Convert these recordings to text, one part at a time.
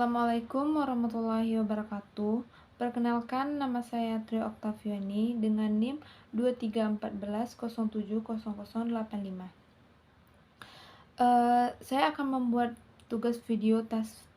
Assalamualaikum warahmatullahi wabarakatuh. Perkenalkan, nama saya Trio Oktaviani dengan NIM 2314070085. Saya akan membuat tugas video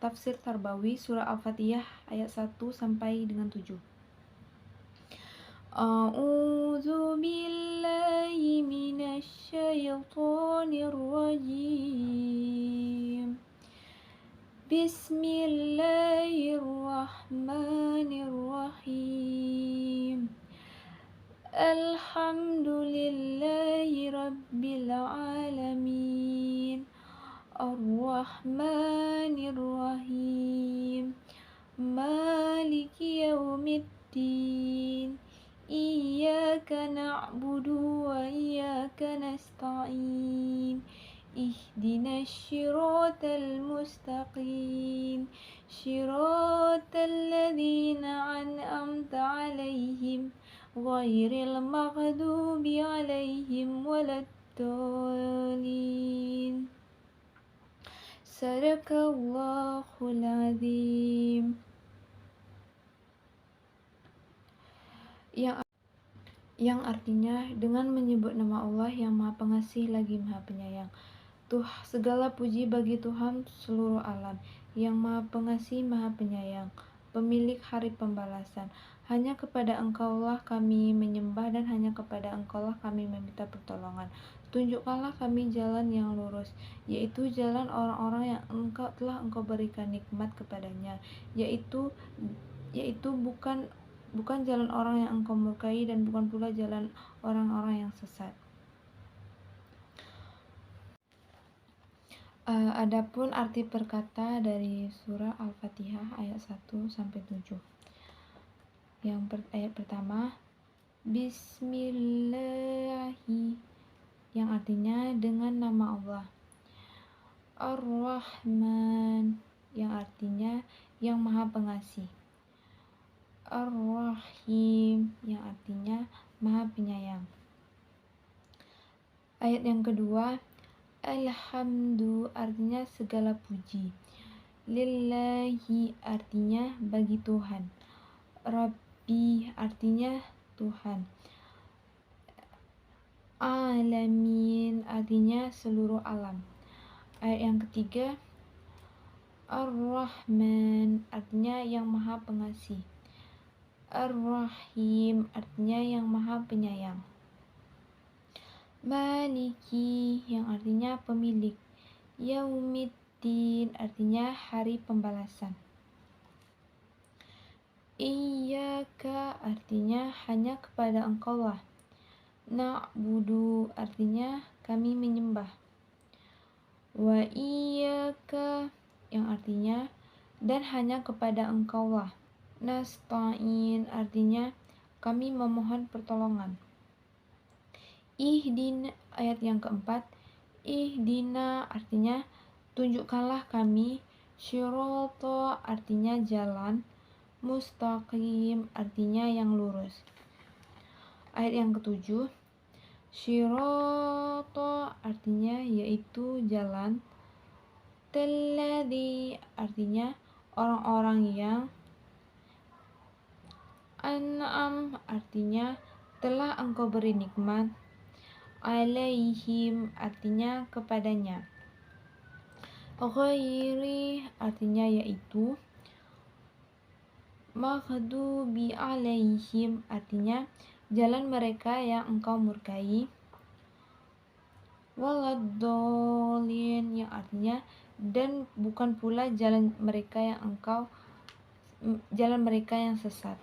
tafsir Tarbawi surah Al-Fatihah ayat 1 sampai dengan 7. A'udzu billahi minasy syaithanir rajim. Bismillahirrahmanirrahim. Alhamdulillahi rabbil alamin. Ar-Rahmanir-Rahim. Maliki yaumiddin. Iyyaka na'budu wa iyyaka nasta'in. Ihdinas siratal mustaqim. Siratal ladzina an'amta 'alaihim ghairil maghdubi 'alaihim waladdallin. Sadaqallahul azim. Yang artinya dengan menyebut nama Allah yang Maha Pengasih lagi Maha Penyayang. Segala puji bagi Tuhan seluruh alam, yang Maha Pengasih, Maha Penyayang, pemilik hari pembalasan. Hanya kepada Engkaulah kami menyembah dan hanya kepada Engkaulah kami meminta pertolongan. Tunjukkanlah kami jalan yang lurus, yaitu jalan orang-orang yang telah Engkau berikan nikmat kepadanya, yaitu bukan jalan orang yang Engkau murkai dan bukan pula jalan orang-orang yang sesat. Adapun arti perkata dari surah Al-Fatihah ayat 1 sampai 7. Ayat pertama, Bismillahi, yang artinya dengan nama Allah. Ar-Rahman, yang artinya yang Maha Pengasih. Ar-Rahim, yang artinya Maha Penyayang. Ayat yang kedua, Alhamdu, artinya segala puji. Lillahi, artinya bagi Tuhan. Rabbi, artinya Tuhan. Alamin, artinya seluruh alam. Ayat yang ketiga, Ar-Rahman, artinya yang Maha Pengasih. Ar-Rahim, artinya yang Maha Penyayang. Maliki, yang artinya pemilik. Yaumiddin, artinya hari pembalasan. Iyyaka, artinya hanya kepada Engkaulah. Na'budu, artinya kami menyembah. Wa iyyaka, yang artinya dan hanya kepada Engkaulah. Nasta'in, artinya kami memohon pertolongan. Ihdina, ayat yang keempat, Ihdina, artinya tunjukkanlah kami. Syirata, artinya jalan. Mustaqim, artinya yang lurus. Ayat yang ketujuh, Syirata, artinya yaitu jalan. Telladzi, artinya orang-orang yang. An'am, artinya telah Engkau beri nikmat. Alaihim, artinya kepadanya. Ghairi, artinya yaitu. Maghdubi alaihim, artinya jalan mereka yang Engkau murkai. Waladdallin, yang artinya dan bukan pula jalan mereka yang sesat.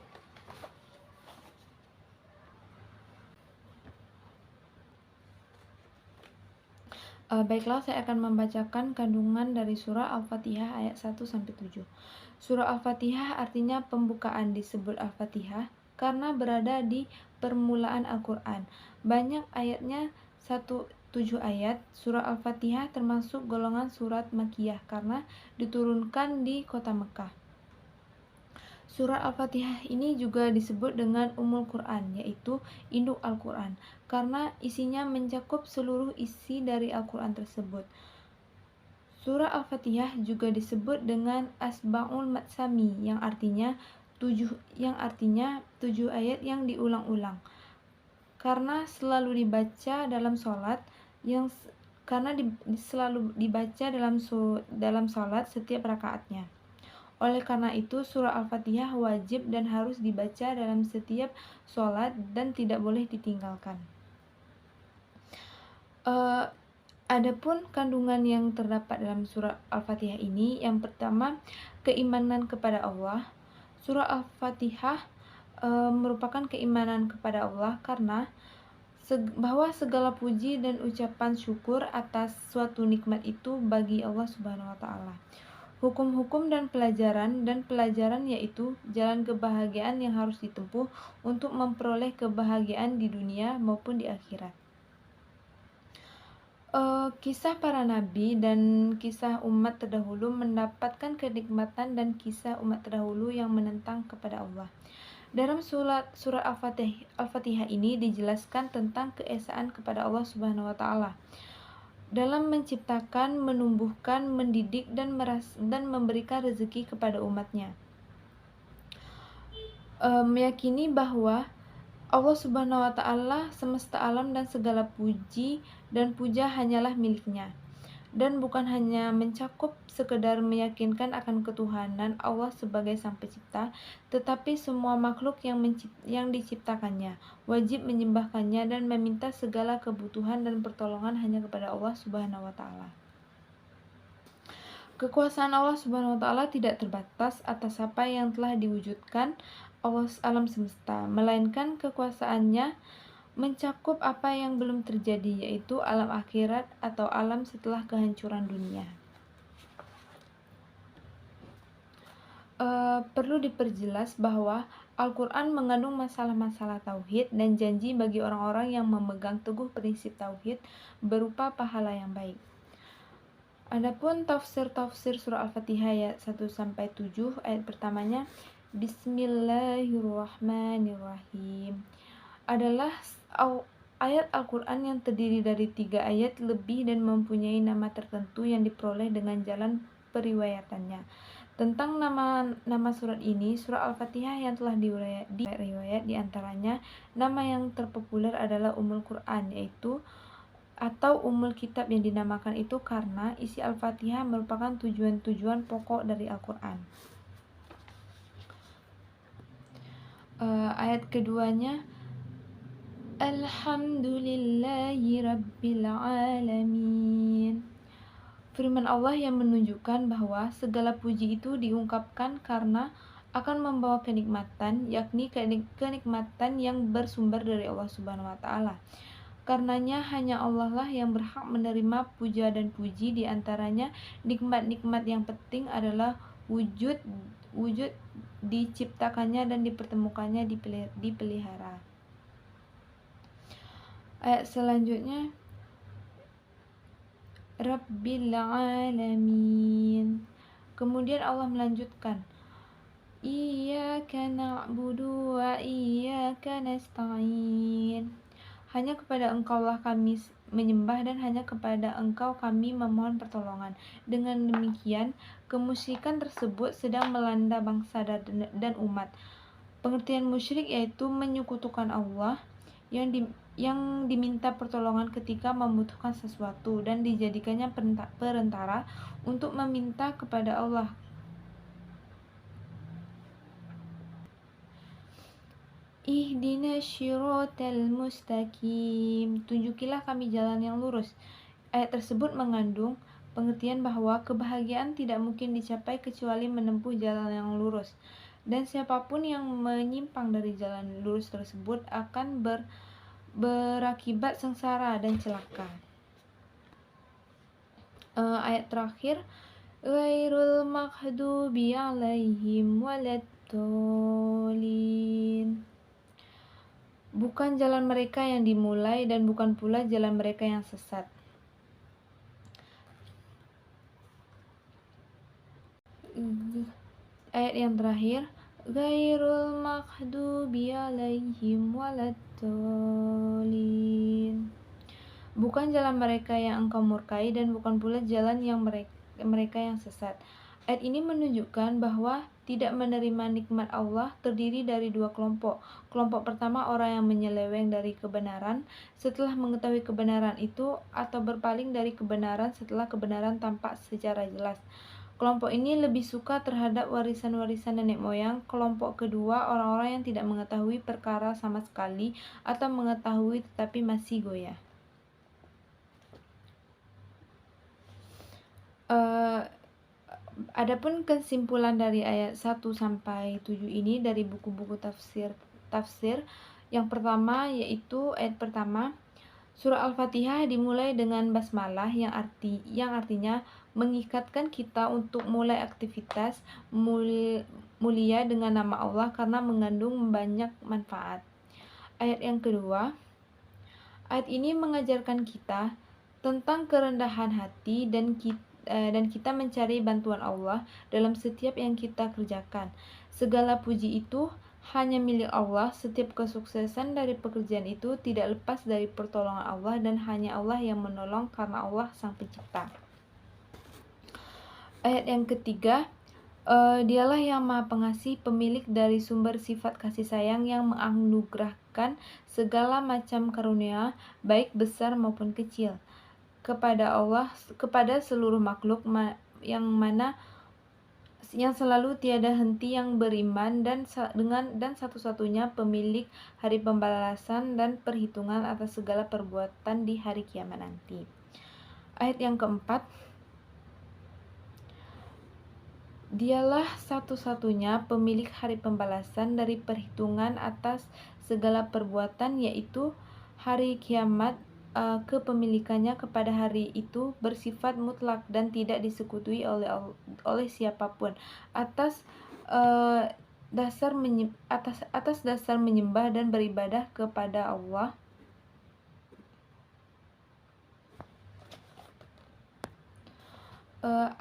Baiklah, saya akan membacakan kandungan dari surah Al-Fatihah ayat 1 sampai 7. Surah Al-Fatihah artinya pembukaan. Disebut Al-Fatihah karena berada di permulaan Al-Quran. Banyak ayatnya, 7 ayat. Surah Al-Fatihah termasuk golongan surat Makkiyah karena diturunkan di kota Mekah. Surah Al-Fatihah ini juga disebut dengan Ummul Quran, yaitu induk Al-Quran, karena isinya mencakup seluruh isi dari Al-Quran tersebut. Surah Al-Fatihah juga disebut dengan Asba'ul Matsami yang artinya 7 ayat yang diulang-ulang. Karena selalu dibaca dalam sholat selalu dibaca dalam sholat setiap rakaatnya. Oleh karena itu, surah Al-Fatihah wajib dan harus dibaca dalam setiap sholat dan tidak boleh ditinggalkan. Adapun kandungan yang terdapat dalam surah Al-Fatihah ini, yang pertama, keimanan kepada Allah. Surah Al-Fatihah merupakan keimanan kepada Allah karena bahwa segala puji dan ucapan syukur atas suatu nikmat itu bagi Allah Subhanahu wa taala. Hukum-hukum dan pelajaran yaitu jalan kebahagiaan yang harus ditempuh untuk memperoleh kebahagiaan di dunia maupun di akhirat. Kisah para nabi dan kisah umat terdahulu mendapatkan kenikmatan dan kisah umat terdahulu yang menentang kepada Allah. Dalam surah Al-Fatihah ini dijelaskan tentang keesaan kepada Allah Subhanahu wa taala dalam menciptakan, menumbuhkan, mendidik dan memberikan rezeki kepada umatnya. Meyakini bahwa Allah Subhanahu wa taala semesta alam dan segala puji dan puja hanyalah miliknya, dan bukan hanya mencakup sekedar meyakinkan akan ketuhanan Allah sebagai Sang Pencipta, tetapi semua makhluk yang diciptakannya wajib menyembahkannya dan meminta segala kebutuhan dan pertolongan hanya kepada Allah Subhanahu wa taala. Kekuasaan Allah Subhanahu wa taala tidak terbatas atas apa yang telah diwujudkan alam semesta, melainkan kekuasaannya mencakup apa yang belum terjadi, yaitu alam akhirat atau alam setelah kehancuran dunia. Perlu diperjelas bahwa Al-Quran mengandung masalah-masalah tauhid dan janji bagi orang-orang yang memegang teguh prinsip tauhid berupa pahala yang baik. Adapun tafsir surah Al-Fatihah ayat 1-7, ayat pertamanya Bismillahirrahmanirrahim adalah ayat Al-Quran yang terdiri dari 3 ayat lebih dan mempunyai nama tertentu yang diperoleh dengan jalan periwayatannya. Tentang nama surat ini, surah Al-Fatihah yang telah diriwayat di antaranya nama yang terpopuler adalah Ummul Quran, yaitu atau Ummul Kitab yang dinamakan itu karena isi Al-Fatihah merupakan tujuan pokok dari Al-Quran. Ayat keduanya Alhamdulillahi Rabbil Alamin. Firman Allah yang menunjukkan bahwa segala puji itu diungkapkan karena akan membawa kenikmatan, yakni kenikmatan yang bersumber dari Allah Subhanahu wa taala. Karenanya hanya Allah lah yang berhak menerima puja dan puji. Di antaranya nikmat-nikmat yang penting adalah wujud diciptakannya dan dipertemukannya, dipelihara. Ayat selanjutnya Rabbil Alamin. Kemudian Allah melanjutkan Iyyaka na'budu wa iyyaka nasta'in. Hanya kepada Engkaulah kami menyembah dan hanya kepada Engkau kami memohon pertolongan. Dengan demikian, kemusyrikan tersebut sedang melanda bangsa dan umat. Pengertian musyrik yaitu menyekutukan Allah yang diminta pertolongan ketika membutuhkan sesuatu dan dijadikannya perantara untuk meminta kepada Allah. Ihdinas syiratal mustaqim. Tunjukilah kami jalan yang lurus. Ayat tersebut mengandung pengertian bahwa kebahagiaan tidak mungkin dicapai kecuali menempuh jalan yang lurus. Dan siapapun yang menyimpang dari jalan lurus tersebut akan berakibat sengsara dan celaka. Ayat terakhir Ghairul maghdubi alaihim waladdallin. Bukan jalan mereka yang dimulai dan bukan pula jalan mereka yang sesat. Ayat yang terakhir Ghairul maghdubi alaihim waladdallin. Bukan jalan mereka yang engkau murkai dan bukan pula jalan mereka yang sesat. Ayat ini menunjukkan bahwa tidak menerima nikmat Allah terdiri dari dua kelompok. Kelompok pertama orang yang menyeleweng dari kebenaran setelah mengetahui kebenaran itu, atau berpaling dari kebenaran setelah kebenaran tampak secara jelas. Kelompok ini lebih suka terhadap warisan-warisan nenek moyang. Kelompok kedua orang-orang yang tidak mengetahui perkara sama sekali atau mengetahui tetapi masih goyah. Adapun kesimpulan dari ayat 1 sampai 7 ini dari buku-buku tafsir yang pertama yaitu ayat pertama, surah Al-Fatihah dimulai dengan basmalah yang artinya mengikatkan kita untuk mulai aktivitas mulia dengan nama Allah karena mengandung banyak manfaat. Ayat yang kedua, ayat ini mengajarkan kita tentang kerendahan hati dan kita mencari bantuan Allah dalam setiap yang kita kerjakan. Segala puji itu hanya milik Allah. Setiap kesuksesan dari pekerjaan itu tidak lepas dari pertolongan Allah dan hanya Allah yang menolong karena Allah Sang Pencipta. Ayat yang ketiga, Dialah yang Maha Pengasih, pemilik dari sumber sifat kasih sayang yang menganugerahkan segala macam karunia, baik besar maupun kecil, kepada seluruh makhluk yang selalu tiada henti yang beriman dan satu-satunya pemilik hari pembalasan dan perhitungan atas segala perbuatan di hari kiamat nanti. Ayat yang keempat, Dialah satu-satunya pemilik hari pembalasan dari perhitungan atas segala perbuatan, yaitu hari kiamat. Kepemilikannya kepada hari itu bersifat mutlak dan tidak disekutuai oleh siapapun atas dasar menyembah dan beribadah kepada Allah.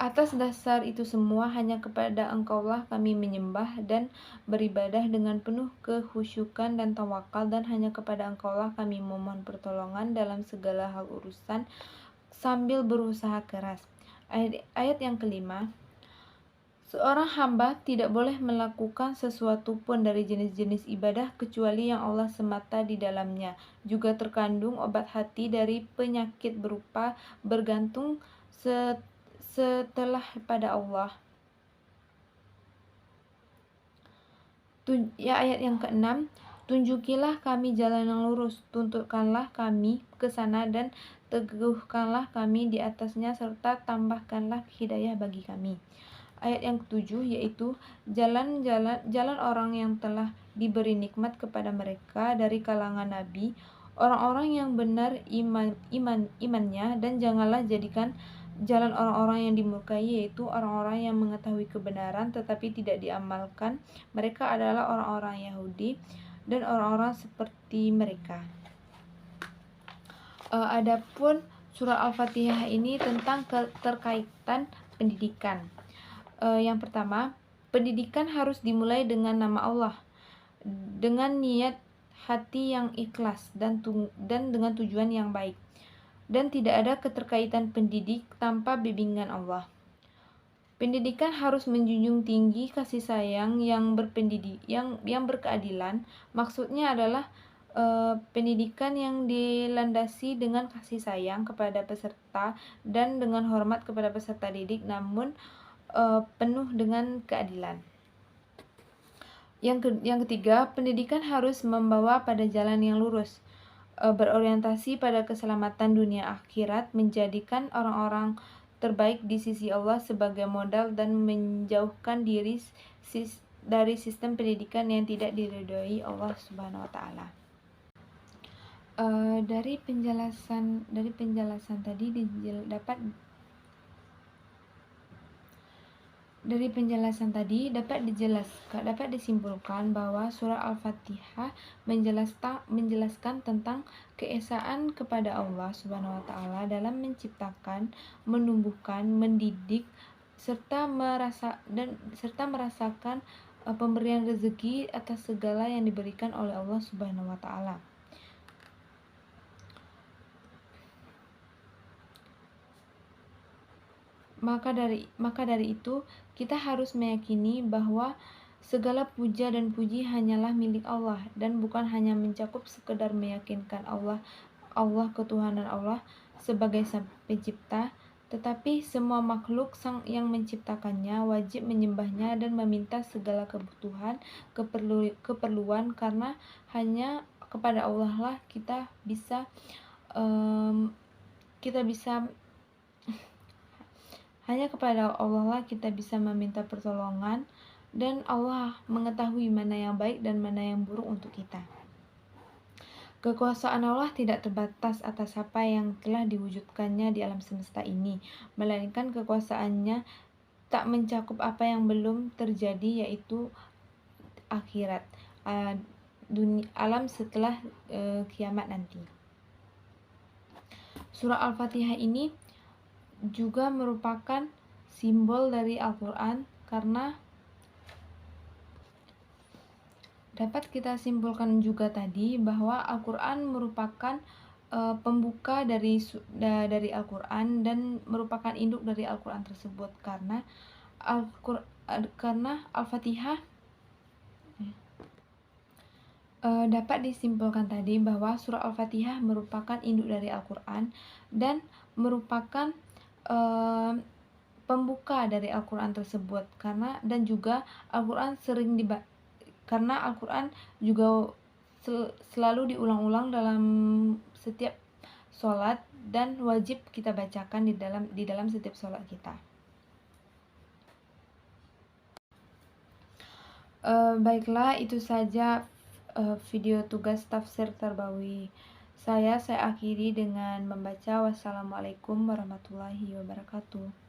Atas dasar itu semua, hanya kepada Engkaulah kami menyembah dan beribadah dengan penuh kekhusyukan dan tawakal, dan hanya kepada Engkaulah kami memohon pertolongan dalam segala hal urusan sambil berusaha keras. Ayat yang kelima, seorang hamba tidak boleh melakukan sesuatu pun dari jenis-jenis ibadah kecuali yang Allah semata di dalamnya juga terkandung obat hati dari penyakit berupa bergantung setelah pada Allah. Ayat yang keenam, tunjukilah kami jalan yang lurus, tuntunkanlah kami ke sana dan teguhkanlah kami di atasnya, serta tambahkanlah hidayah bagi kami. Ayat yang ketujuh yaitu jalan orang yang telah diberi nikmat kepada mereka dari kalangan nabi, orang-orang yang benar imannya, dan janganlah jadikan jalan orang-orang yang dimurkai, yaitu orang-orang yang mengetahui kebenaran tetapi tidak diamalkan. Mereka adalah orang-orang Yahudi dan orang-orang seperti mereka. Adapun surah Al-Fatihah ini tentang keterkaitan pendidikan. Yang pertama, pendidikan harus dimulai dengan nama Allah, dengan niat hati yang ikhlas dan dengan tujuan yang baik. Dan tidak ada keterkaitan pendidik tanpa bimbingan Allah. Pendidikan harus menjunjung tinggi kasih sayang yang berkeadilan. Maksudnya adalah pendidikan yang dilandasi dengan kasih sayang kepada peserta dan dengan hormat kepada peserta didik, namun penuh dengan keadilan. Yang ketiga, pendidikan harus membawa pada jalan yang lurus, berorientasi pada keselamatan dunia akhirat, menjadikan orang-orang terbaik di sisi Allah sebagai modal, dan menjauhkan diri dari sistem pendidikan yang tidak diridhoi Allah Subhanahu wa taala. Dari penjelasan tadi dapat disimpulkan bahwa surah Al-Fatihah menjelaskan tentang keesaan kepada Allah Subhanahu wa taala dalam menciptakan, menumbuhkan, mendidik, serta merasakan pemberian rezeki atas segala yang diberikan oleh Allah Subhanahu wa taala. Maka dari itu, kita harus meyakini bahwa segala puja dan puji hanyalah milik Allah dan bukan hanya mencakup sekedar meyakinkan Allah ketuhanan Allah sebagai Sang Pencipta, tetapi semua makhluk yang menciptakannya wajib menyembahnya dan meminta segala keperluan, karena hanya kepada Allah lah kita bisa meminta pertolongan, dan Allah mengetahui mana yang baik dan mana yang buruk untuk kita. Kekuasaan Allah tidak terbatas atas apa yang telah diwujudkannya di alam semesta ini, melainkan kekuasaannya tak mencakup apa yang belum terjadi, yaitu akhirat, alam setelah kiamat nanti. Surah Al-Fatihah ini juga merupakan simbol dari Al-Quran, karena dapat kita simpulkan juga tadi bahwa Al-Quran merupakan pembuka dari Al-Quran dan merupakan induk dari Al-Quran tersebut, karena Al-Fatihah dapat disimpulkan tadi bahwa surah Al-Fatihah merupakan induk dari Al-Quran dan merupakan pembuka dari Al-Quran tersebut, karena Al-Quran juga selalu diulang-ulang dalam setiap sholat dan wajib kita bacakan di dalam setiap sholat kita. Baiklah, itu saja video tugas tafsir Tarbawi saya akhiri dengan membaca wassalamualaikum warahmatullahi wabarakatuh.